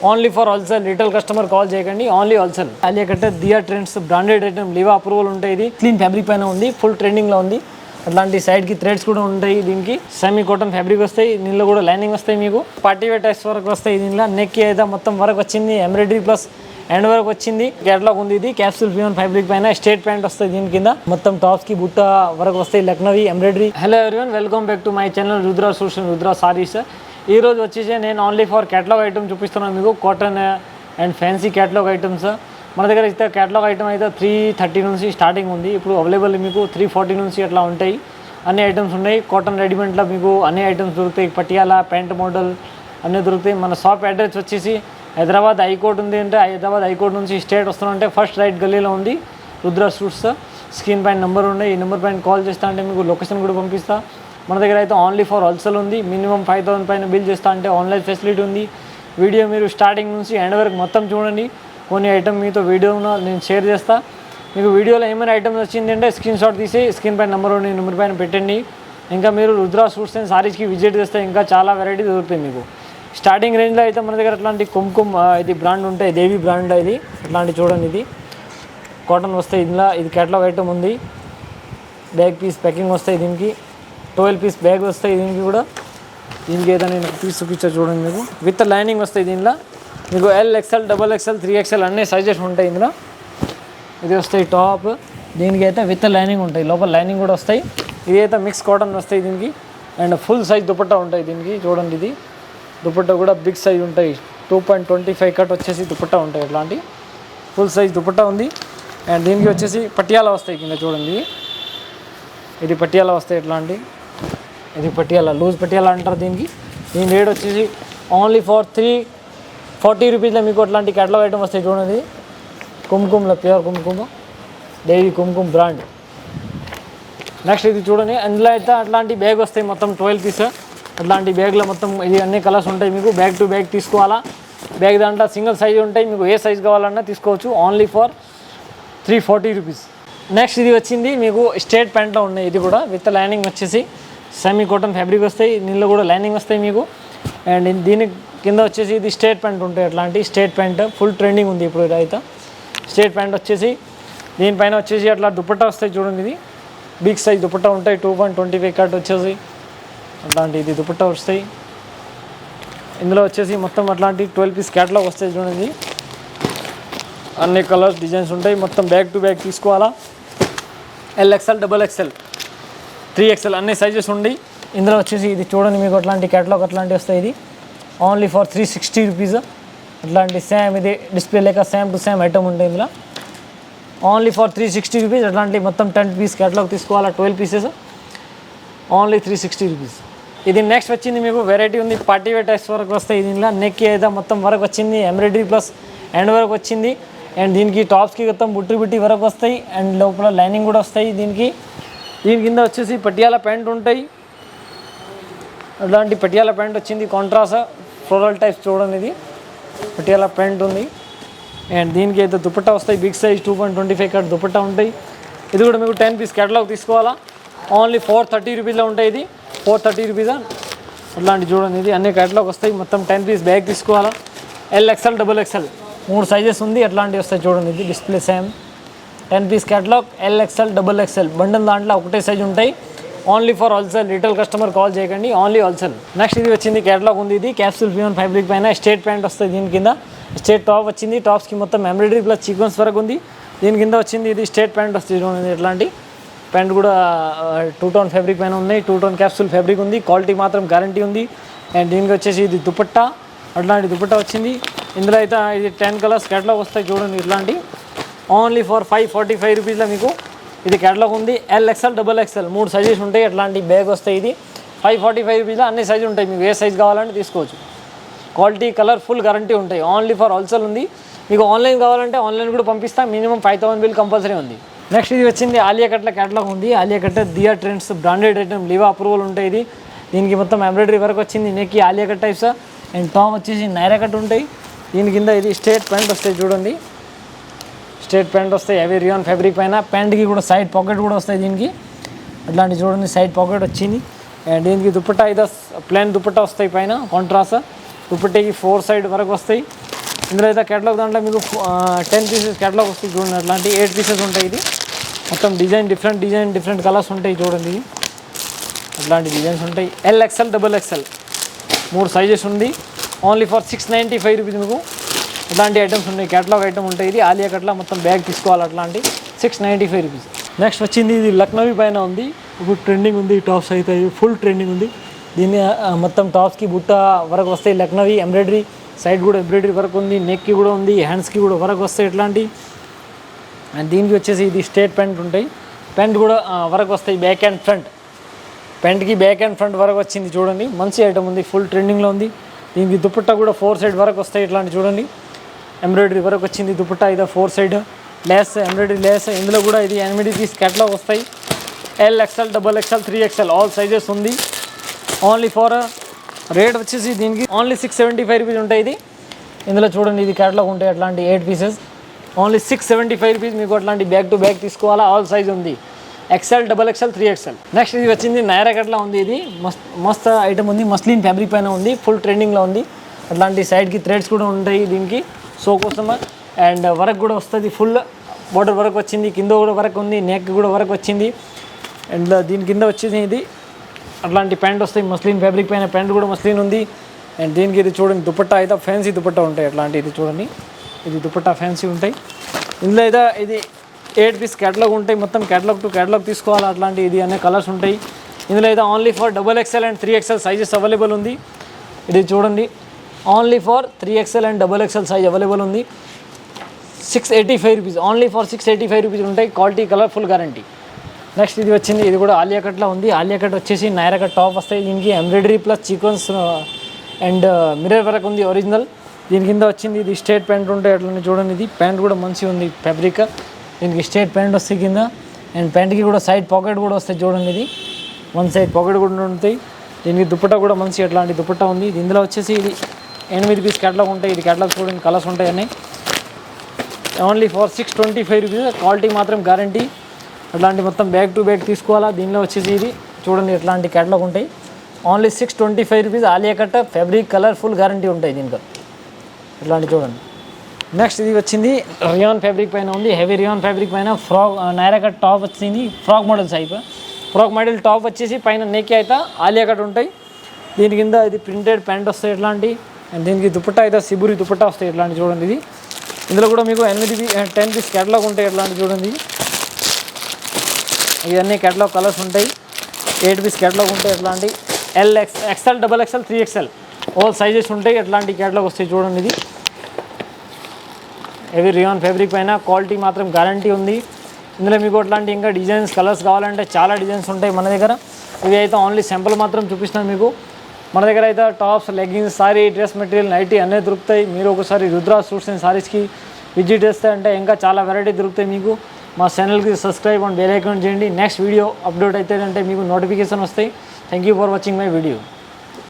Only for wholesale. Retail customer call చేయకండి, only wholesale. Alia cut Diya trends branded item, Liva approval ఉంటాయి. ఇది clean fabric పైన ఉంది, ఫుల్ ట్రెండింగ్లో ఉంది. అట్లాంటి సైడ్కి థ్రెడ్స్ కూడా ఉంటాయి. దీనికి సెమీ కాటన్ ఫ్యాబ్రిక్ వస్తాయి, దీనిలో కూడా లైనింగ్ వస్తాయి. మీకు పార్టీ వేర్ టైప్స్ వరకు వస్తాయి. దీనిలో నెక్ అయితే మొత్తం వరకు వచ్చింది, ఎంబ్రాయిడరీ ప్లస్ ఎండ్ వరకు వచ్చింది. క్యాటలాగ్ ఉంది. ఇది క్యాప్సూల్ ప్యూన్ ఫ్యాబ్రిక్ పైన స్ట్రేట్ ప్యాంట్ వస్తుంది. దీని కింద మొత్తం టాప్స్ కి బుట్ట వరకు వస్తాయి, Lucknowi embroidery. Hello everyone, welcome back to my channel Rudra suits and Rudra saris. ఈ రోజు వచ్చేసి నేను ఓన్లీ ఫర్ క్యాటలాగ్ ఐటమ్ చూపిస్తున్నాను మీకు. Cotton and fancy catalogue items మన దగ్గర అయితే క్యాటలాగ్ ఐటమ్ అయితే 330 నుంచి స్టార్టింగ్ ఉంది. ఇప్పుడు అవైలబుల్ మీకు 340 నుంచి అట్లా ఉంటాయి. అన్ని ఐటమ్స్ ఉన్నాయి. కాటన్ రెడీమేడ్లో మీకు అన్ని ఐటమ్స్ దొరుకుతాయి. పటియాలా ప్యాంట్ మోడల్ అన్నీ దొరుకుతాయి. మన షాప్ అడ్రస్ వచ్చేసి హైదరాబాద్ హైకోర్ట్ ఉంది. అంటే హైదరాబాద్ హైకోర్ట్ నుంచి స్ట్రేట్ వస్తుందంటే ఫస్ట్ రైట్ గల్లీలో ఉంది రుద్ర సూట్స్. స్క్రీన్ పైన నెంబర్ ఉన్నాయి. ఈ నెంబర్ పైన కాల్ చేస్తా అంటే మీకు లొకేషన్ కూడా పంపిస్తా. మన దగ్గర అయితే ఓన్లీ ఫర్ హోల్సేల్ ఉంది. మినిమం 5000 పైన బిల్ చేస్తా అంటే ఆన్లైన్ ఫెసిలిటీ ఉంది. వీడియో మీరు స్టార్టింగ్ నుంచి ఎండ్ వరకు మొత్తం చూడండి. కొన్ని ఐటమ్ మీతో వీడియోను నేను షేర్ చేస్తా. మీకు వీడియోలో ఏమైనా ఐటమ్స్ వచ్చిందంటే స్క్రీన్ షాట్ తీసి స్క్రీన్ పైన నెంబర్ ఉంది, నెంబర్ పైన పెట్టండి. ఇంకా మీరు రుద్ర సూట్స్ అండ్ సారీస్కి విజిట్ చేస్తే ఇంకా చాలా వెరైటీ దొరుకుతాయి మీకు. స్టార్టింగ్ రేంజ్లో అయితే మన దగ్గర అట్లాంటి కుంకుమ ఇది బ్రాండ్ ఉంటాయి, దేవి బ్రాండ్. ఇది అట్లాంటి చూడండి, ఇది కాటన్ వస్తాయి. ఇందులో ఇది క్యాటలాగ్ ఐటమ్ ఉంది. బ్యాగ్ పీస్ ప్యాకింగ్ వస్తాయి. దీనికి 12 పీస్ బ్యాగ్ వస్తాయి. దీనికి కూడా దీనికి అయితే నేను పీస్ చూపించా చూడండి మీకు. విత్ లైనింగ్ వస్తాయి. దీనిలో మీకు LXL, XXL, 3XL అన్ని సైజెస్ ఉంటాయి. ఇందులో ఇది వస్తాయి టాప్. దీనికి అయితే విత్ లైనింగ్ ఉంటాయి, లోపల లైనింగ్ కూడా వస్తాయి. ఇది అయితే మిక్స్ కాటన్ వస్తాయి దీనికి. అండ్ ఫుల్ సైజ్ దుపట్టా ఉంటాయి దీనికి. చూడండి, ఇది దుపట్టా కూడా బిగ్ సైజ్ ఉంటాయి. 2.25 కట్ వచ్చేసి దుపట్టా ఉంటాయి. అట్లాంటి ఫుల్ సైజ్ దుపట్టా ఉంది. అండ్ దీనికి వచ్చేసి పటియాలా వస్తాయి కింద. చూడండి, ఇది పటియాలా వస్తాయి. ఎట్లాంటి ఇది పటియాలా, లూజ్ పటియాలా అంటారు దీనికి. దీని రేట్ వచ్చేసి ఓన్లీ ఫర్ 340 రూపీస్లో మీకు అట్లాంటి క్యాటలాగ్ ఐటమ్ వస్తాయి. చూడండి, కుంకుమలో ప్యూర్ కుంకుమ, దేవి కుంకుమ బ్రాండ్. నెక్స్ట్ ఇది చూడండి, అందులో అయితే అట్లాంటి బ్యాగ్ వస్తాయి మొత్తం 12 పీస్. అట్లాంటి బ్యాగ్లో మొత్తం ఇది అన్ని కలర్స్ ఉంటాయి మీకు. బ్యాగ్ టు బ్యాగ్ తీసుకోవాలా. బ్యాగ్ దాంట్లో సింగిల్ సైజ్ ఉంటాయి. మీకు ఏ సైజ్ కావాలన్నా తీసుకోవచ్చు. Only for 340 rupees. నెక్స్ట్ ఇది వచ్చింది మీకు స్ట్రేట్ ప్యాంట్లో ఉన్నాయి. ఇది కూడా విత్ లైనింగ్ వచ్చేసి సెమీ కాటన్ ఫ్యాబ్రిక్ వస్తాయి. దీనిలో కూడా లైనింగ్ వస్తాయి మీకు. అండ్ దీని కింద వచ్చేసి ఇది స్ట్రేట్ ప్యాంట్ ఉంటాయి. అట్లాంటి స్ట్రేట్ ప్యాంట్ ఫుల్ ట్రెండింగ్ ఉంది ఇప్పుడు అయితే. స్ట్రేట్ ప్యాంట్ వచ్చేసి దీనిపైన వచ్చేసి అట్లా దుపట్టా వస్తాయి. చూడండి, ఇది బిగ్ సైజ్ దుపట్టా ఉంటాయి. 2.25 కట్ వచ్చేసి అట్లాంటి ఇది దుపట్టా వస్తాయి. ఇందులో వచ్చేసి మొత్తం అట్లాంటి 12 పీస్ క్యాటలాగ్ వస్తాయి. చూడండి, అన్ని కలర్స్ డిజైన్స్ ఉంటాయి. మొత్తం బ్యాగ్ టు బ్యాగ్ తీసుకోవాలా. LXL, XXL, 3XL అన్ని సైజెస్ ఉండి. ఇందులో వచ్చేసి ఇది చూడండి మీకు అట్లాంటి క్యాటలాగ్ అట్లాంటివి వస్తాయి. ఇది ఓన్లీ ఫర్ 360 రూపీస్. అట్లాంటి సేమ్ ఇది డిస్ప్లే లేక సేమ్ టు సేమ్ ఐటమ్ ఉంటాయి. ఇందులో ఓన్లీ ఫర్ 360 రూపీస్. అట్లాంటి మొత్తం 10 పీస్ క్యాటలాగ్ తీసుకోవాలా. 12 పీసెస్ ఓన్లీ 360 రూపీస్. ఇది నెక్స్ట్ వచ్చింది మీకు వెరైటీ ఉంది. పార్టీ వేర్ టైప్స్ వరకు వస్తాయి. దీనిలో నెక్ అయితే మొత్తం వరకు వచ్చింది, ఎంబ్రాయిడరీ ప్లస్ ఎండ్ వరకు వచ్చింది. అండ్ దీనికి టాప్స్కి మొత్తం బుట్టి వరకు వస్తాయి. అండ్ లోపల లైనింగ్ కూడా వస్తాయి. దీని కింద వచ్చేసి పటియాలా ప్యాంట్ ఉంటాయి. అట్లాంటి పటియాలా ప్యాంట్ వచ్చింది. కాంట్రాస్ట్ ఫ్లోరల్ టైప్స్ చూడండి, ఇది పటియాలా ప్యాంట్ ఉంది. అండ్ దీనికి అయితే దుపట్టా వస్తాయి. బిగ్ సైజ్ 2.25 కట్ దుపట్టా ఉంటాయి. ఇది కూడా మీకు 10 పీస్ క్యాటలాగ్ తీసుకోవాలా. ఓన్లీ 430 రూపీస్లో ఉంటాయి. ఇది 430 రూపీస్. అట్లాంటి చూడండి, ఇది అన్ని క్యాటలాగ్ వస్తాయి. మొత్తం 10 పీస్ బ్యాగ్ తీసుకోవాలా. LXL, XXL 3 సైజెస్ ఉంది. అట్లాంటివి వస్తాయి. చూడండి, ఇది display same 10 piece catalogue. LXL, XXL bundle దాంట్లో ఒకటే సైజ్ ఉంటాయి. Only for wholesale. Retail customer call చేయకండి, ఓన్లీ హోల్సేల్. నెక్స్ట్ ఇది వచ్చింది క్యాటలాగ్ ఉంది. ఇది క్యాప్సూల్ ప్యూన్ ఫ్యాబ్రిక్ పైన స్ట్రేట్ ప్యాంట్ వస్తుంది. దీని కింద స్ట్రేట్ టాప్ వచ్చింది. టాప్స్కి మొత్తం ఎంబ్రాయిడరీ ప్లస్ సీక్వెన్స్ వరకు ఉంది. దీని కింద వచ్చింది ఇది స్ట్రేట్ ప్యాంట్ వస్తుంది. చూడండి, ఇట్లాంటి ప్యాంట్ కూడా 2 టోన్ ఫ్యాబ్రిక్ పైన ఉన్నాయి. 2 టోన్ క్యాప్సూల్ ఫ్యాబ్రిక్ ఉంది. క్వాలిటీ మాత్రం గ్యారంటీ ఉంది. అండ్ దీనికి వచ్చేసి ఇది దుపట్టా, అట్లాంటి దుపట్టా వచ్చింది. ఇందులో అయితే ఇది 10 కలర్స్ క్యాటలాగ్ వస్తాయి. చూడండి, ఇట్లాంటి ఓన్లీ ఫర్ 545 రూపీస్లో మీకు ఇది క్యాటలాగ్ ఉంది. LXL, XXL 3 సైజెస్ ఉంటాయి. అట్లాంటి బ్యాగ్ వస్తాయి. ఇది 545 రూపీస్లో అన్ని సైజు ఉంటాయి. మీకు ఏ సైజ్ కావాలంటే తీసుకోవచ్చు. క్వాలిటీ, కలర్ ఫుల్ గ్యారంటీ ఉంటాయి. ఓన్లీ ఫర్ హోల్సేల్ ఉంది. మీకు ఆన్లైన్ కావాలంటే ఆన్లైన్ కూడా పంపిస్తా. మినిమం 5000 బిల్ కంపల్సరీ ఉంది. నెక్స్ట్ ఇది వచ్చింది ఆలియా కట్ల క్యాటలాగ్ ఉంది. Alia cut Diya trends branded item, Liva approval ఉంటాయి. ఇది దీనికి మొత్తం ఎంబ్రాయిడరీ వరకు వచ్చింది. నెక్కి Alia cut types. And top వచ్చేసి నైరా కట్ ఉంటాయి. దీని కింద ఇది స్ట్రేట్ ప్యాంట్ వస్తాయి. చూడండి, స్ట్రేట్ ప్యాంట్ వస్తాయి. హెవీ రియాన్ ఫ్యాబ్రిక్ పైన. ప్యాంట్కి కూడా సైడ్ పాకెట్ కూడా వస్తాయి. దీనికి అట్లాంటి చూడండి, సైడ్ పాకెట్ వచ్చింది. అండ్ దీనికి దుపట్టా అయితే ప్లెయిన్ దుపట్టా వస్తాయి. పైన కాంట్రాస్ట్ దుపట్టాకి 4 సైడ్ వరకు వస్తాయి. ఇందులో అయితే కేటలాగ్ దాంట్లో మీకు 10 పీసెస్ కేటలాగ్ వస్తుంది చూడండి. అట్లాంటి 8 పీసెస్ ఉంటాయి. ఇది మొత్తం డిఫరెంట్ కలర్స్ ఉంటాయి చూడండి. అట్లాంటి డిజైన్స్ ఉంటాయి. LXL XXL 3 సైజెస్ ఉంది. ఓన్లీ ఫర్ 695 రూపీస్ మీకు ఇట్లాంటి ఐటమ్స్ ఉన్నాయి. కేటలాగ్ ఐటమ్ ఉంటాయి. ఇది ఆలియా కట్లా మొత్తం బ్యాగ్ తీసుకోవాలి. అట్లాంటి 695 రూపీస్. నెక్స్ట్ వచ్చింది ఇది లక్నవీ పైన ఉంది. ఇప్పుడు ట్రెండింగ్ ఉంది. టాప్స్ అయితే ఫుల్ ట్రెండింగ్ ఉంది. దీన్ని మొత్తం టాప్స్కి బుట్ట వరకు వస్తాయి. లక్నవీ ఎంబ్రాయిడరీ సైడ్ కూడా ఎంబ్రాయిడరీ వర్క్ ఉంది. నెక్కి కూడా ఉంది. హ్యాండ్స్కి కూడా వర్క్ వస్తాయి ఇట్లాంటి. అండ్ దీనికి వచ్చేసి ఇది స్ట్రేట్ ప్యాంట్ ఉంటాయి. ప్యాంట్ కూడా వర్క్ వస్తాయి. బ్యాక్ అండ్ ఫ్రంట్ ప్యాంట్కి బ్యాక్ అండ్ ఫ్రంట్ వరకు వచ్చింది చూడండి. మంచి ఐటమ్ ఉంది. ఫుల్ ట్రెండింగ్లో ఉంది. దీనికి దుపట్టా కూడా 4 సైడ్ వరకు వస్తాయి. ఇట్లాంటి చూడండి ఎంబ్రాయిడరీ వరకు వచ్చింది. దుపట్టా ఇది 4 సైడ్ లేస్ ఎంబ్రాయిడరీ లేస్. ఇందులో కూడా ఇది 8 పీస్ కేటలాగ్ వస్తాయి. LXL XXL 3XL all sizes ఉంది. ఓన్లీ ఫర్ రేట్ వచ్చేసి దీనికి ఓన్లీ 675 రూపీస్ ఉంటాయి. ఇది ఇందులో చూడండి ఇది కేటలాగ్ ఉంటాయి. అట్లాంటి 8 పీసెస్ ఓన్లీ 675 రూపీస్. మీకు అట్లాంటి బ్యాక్ టు బ్యాక్ తీసుకోవాలా. ఆల్ సైజ్ ఉంది. XL XXL 3XL. నెక్స్ట్ ఇది వచ్చింది నైరా కట్లా ఉంది. ఇది మస్త్ ఐటమ్ ఉంది. మస్లిన్ ఫ్యాబ్రిక్ పైన ఉంది. ఫుల్ ట్రెండింగ్లో ఉంది. అట్లాంటి సైడ్కి థ్రెడ్స్ కూడా ఉంటాయి దీనికి సో కోసం. అండ్ వర్క్ కూడా వస్తుంది. ఫుల్ బార్డర్ వర్క్ వచ్చింది. కింద కూడా వర్క్ ఉంది. నెక్ కూడా వర్క్ వచ్చింది. అండ్ దీని కింద వచ్చేసి ఇది అట్లాంటి ప్యాంట్ వస్తాయి. మస్లిన్ ఫ్యాబ్రిక్ పైన ప్యాంట్ కూడా మస్లిన్ ఉంది. అండ్ దీనికి ఇది చూడండి దుపట్టా అయితే ఫ్యాన్సీ దుపట్టా ఉంటాయి. అట్లాంటి ఇది చూడండి ఇది దుపట్టా ఫ్యాన్సీ ఉంటాయి. ఇందులో అయితే ఇది 8 పీస్ కేటలాగ్ ఉంటాయి. మొత్తం కేటలాగ్ టు కేటలాగ్ తీసుకోవాలి. అట్లాంటి ఇది అనే కలర్స్ ఉంటాయి. ఇందులో అయితే only for XXL and 3XL sizes available ఉంది. ఇది చూడండి only for 3XL and XXL size available ఉంది. 685 రూపీస్. ఓన్లీ ఫర్ 685 రూపీస్ ఉంటాయి. Quality colourful guarantee. నెక్స్ట్ ఇది వచ్చింది. ఇది కూడా ఆలియా కట్లో ఉంది. ఆలియా కట్ వచ్చేసి నైరా కట్ టాప్ వస్తాయి. దీనికి embroidery plus sequence and mirror work ఉంది ఒరిజినల్. దీని కింద వచ్చింది ఇది స్ట్రేట్ ప్యాంట్ ఉంటాయి. అట్లనే చూడండి ఇది ప్యాంట్ కూడా మంచిగా ఉంది ఫ్యాబ్రిక్. దీనికి స్ట్రేట్ ప్యాంట్ వస్తాయి కింద. అండ్ ప్యాంట్కి కూడా సైడ్ పాకెట్ కూడా వస్తాయి చూడండి. ఇది 1 సైడ్ పాకెట్ కూడా ఉంటాయి. దీనికి దుపట్టా కూడా మంచి అట్లాంటి దుపట్టా ఉంది. ఇందులో వచ్చేసి ఇది 8 పీస్ కేటలాగ్ ఉంటాయి. ఇది కేటలాగ్ చూడండి కలర్స్ ఉంటాయని. Only for 625 rupees. క్వాలిటీ మాత్రం గ్యారంటీ. అట్లాంటి మొత్తం బ్యాగ్ టు బ్యాగ్ తీసుకోవాలా. దీనిలో వచ్చేసి ఇది చూడండి ఎట్లాంటి కేటలాగ్ ఉంటాయి. Only 625 rupees. Alia cut fabric colour full guarantee ఉంటాయి దీనికి. ఇట్లాంటి చూడండి. నెక్స్ట్ ఇది వచ్చింది రియాన్ ఫ్యాబ్రిక్ పైన ఉంది. హెవీ రియాన్ ఫ్యాబ్రిక్ పైన ఫ్రాక్ నైరా కట్ టాప్ వచ్చింది. Frock model type. Frock model top వచ్చేసి పైన నెక్ అయితే ఆలియా కట్ ఉంటాయి. దీని కింద ఇది ప్రింటెడ్ ప్యాంట్ వస్తాయి ఇట్లాంటి. అండ్ దీనికి దుపట్టా అయితే సిబురి దుపట్టా వస్తాయి ఇట్లాంటి చూడండి. ఇది ఇందులో కూడా మీకు 10 పీస్ కేటలాగ్ ఉంటాయి. ఇట్లాంటి చూడండి ఇవన్నీ కేటలాగ్ కలర్స్ ఉంటాయి. 8 పీస్ కేటలాగ్ ఉంటాయి. ఎట్లాంటి XL XXL 3XL all sizes ఉంటాయి. ఎట్లాంటి కేటలాగ్ వస్తాయి చూడండి. ఇది హెవీ రియాన్ ఫ్యాబ్రిక్ పైన క్వాలిటీ మాత్రం గ్యారంటీ ఉంది. ఇందులో మీకు అట్లాంటి ఇంకా డిజైన్స్ కలర్స్ కావాలంటే చాలా డిజైన్స్ ఉంటాయి మన దగ్గర. ఇవి అయితే ఓన్లీ సింపుల్ మాత్రం చూపిస్తున్నాను మీకు. మన దగ్గర అయితే tops, leggings, sari, dress material, nighty అన్నీ దొరుకుతాయి. మీరు ఒకసారి రుద్రా సూట్స్ అండ్ సారీస్కి విజిట్ చేస్తే అంటే ఇంకా చాలా వెరైటీ దొరుకుతాయి మీకు. మా ఛానల్కి సబ్స్క్రైబ్ అండ్ బెల్ ఐకాన్ చేయండి. నెక్స్ట్ వీడియో అప్లోడ్ అయితే అంటే మీకు నోటిఫికేషన్ వస్తాయి. Thank you for watching my video.